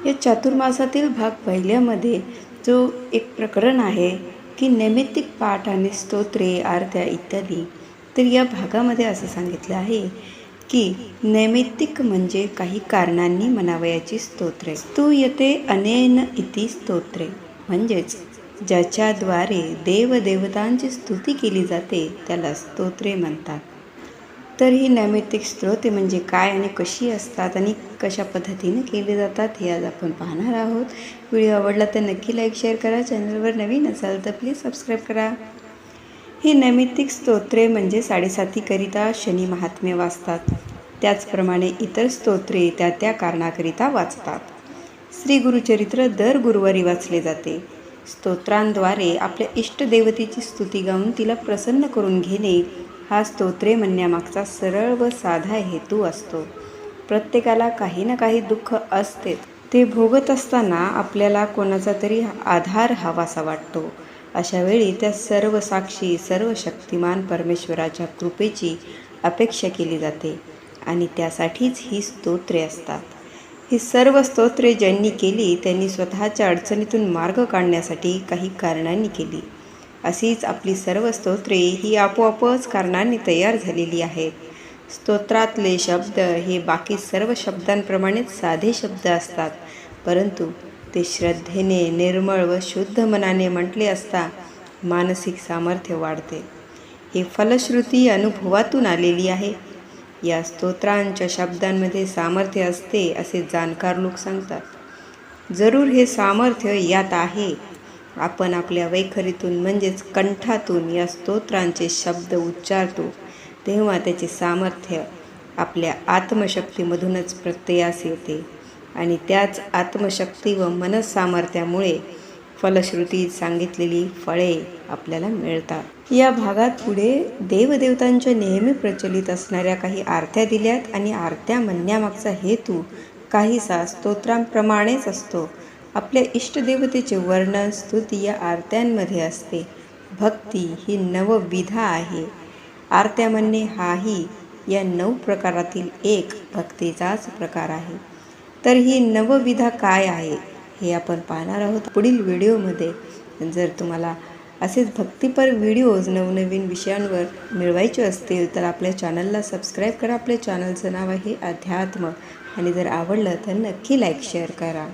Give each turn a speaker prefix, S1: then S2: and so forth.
S1: या चातुर्मासातील भाग पहिल्यामध्ये जो एक प्रकरण आहे की नैमित्तिक पाठ आणि स्तोत्रे, आरत्या इत्यादी, तर या भागामध्ये असं सांगितलं आहे की नैमित्तिक म्हणजे काही कारणांनी म्हणावयाची स्तोत्रे. स्तूयते अनेन इति स्तोत्रे, म्हणजेच ज्याच्याद्वारे देवदेवतांची स्तुती केली जाते त्याला स्तोत्रे म्हणतात. तर ही नैमित्तिक स्तोत्रे म्हणजे काय आणि कशी असतात आणि कशा पद्धतीने केले जातात हे आज आपण पाहणार आहोत. व्हिडिओ आवडला तर नक्की लाईक शेअर करा. चॅनलवर नवीन असाल तर प्लीज सबस्क्राईब करा. ही नैमित्तिक स्तोत्रे म्हणजे साडेसातीकरिता शनी महात्म्य वाचतात, त्याचप्रमाणे इतर स्तोत्रे त्या त्या कारणाकरिता वाचतात. श्री गुरुचरित्र दर गुरुवारी वाचले जाते. स्तोत्रांद्वारे आपल्या इष्टदेवतेची स्तुती गाऊन तिला प्रसन्न करून घेणे हा स्तोत्रे म्हणण्यामागचा सरळ व साधा हेतू असतो. प्रत्येकाला काही ना काही दुःख असते. ते भोगत असताना आपल्याला कोणाचा तरी आधार हवासा वाटतो. अशा वेळी त्या सर्व साक्षी सर्व शक्तिमान परमेश्वराच्या कृपेची अपेक्षा केली जाते आणि त्यासाठीच ही स्तोत्रे असतात. ही सर्व स्तोत्रे ज्यांनी केली त्यांनी स्वतःच्या अडचणीतून मार्ग काढण्यासाठी काही कारणांनी केली. अशीच आपली सर्व स्तोत्रे ही आपोआपच कारणांनी तयार झालेली आहेत. स्तोत्रातले शब्द हे बाकी सर्व शब्दांप्रमाणेच साधे शब्द असतात, परंतु ते श्रद्धेने निर्मळ व शुद्ध मनाने म्हटले असता मानसिक सामर्थ्य वाढते. ही फलश्रुती अनुभवातून आलेली आहे. या स्तोत्रांच्या शब्दांमध्ये सामर्थ्य असते असे जाणकार लोक सांगतात. जरूर हे सामर्थ्य यात आहे. आपण आपल्या वैखरीतून म्हणजेच कंठातून या स्तोत्रांचे शब्द उच्चारतो तेव्हा त्याचे सामर्थ्य आपल्या आत्मशक्तीमधूनच प्रत्ययास येते आणि त्याच आत्मशक्ती व मनसामर्थ्यामुळे फलश्रुतीत सांगितलेली फळे आपल्याला मिळतात. या भागात पुढे देवदेवतांच्या नेहमी प्रचलित असणाऱ्या काही आरत्या दिल्यात आणि आरत्या म्हणण्यामागचा हेतू काहीसा स्तोत्रांप्रमाणेच असतो. आपल्या इष्टदेवतेचे वर्णन स्तुती या आरत्यांमध्ये असते. भक्ती ही नवविधा आहे. आरत्या म्हणणे हाही या 9 प्रकारातील एक भक्तीचाच प्रकार आहे. तर ही नवविधा काय आहे हे आपण पाहणार आहोत पुढील व्हिडिओमध्ये. जर तुम्हाला असेच भक्तिपर व्हिडिओज नवनवीन विषयांवर मिळवायचे असतील तर आपल्या चॅनलला सबस्क्राईब करा. आपल्या चॅनलचं नाव आहे अध्यात्म आणि जर आवडलं तर नक्की लाईक शेअर करा.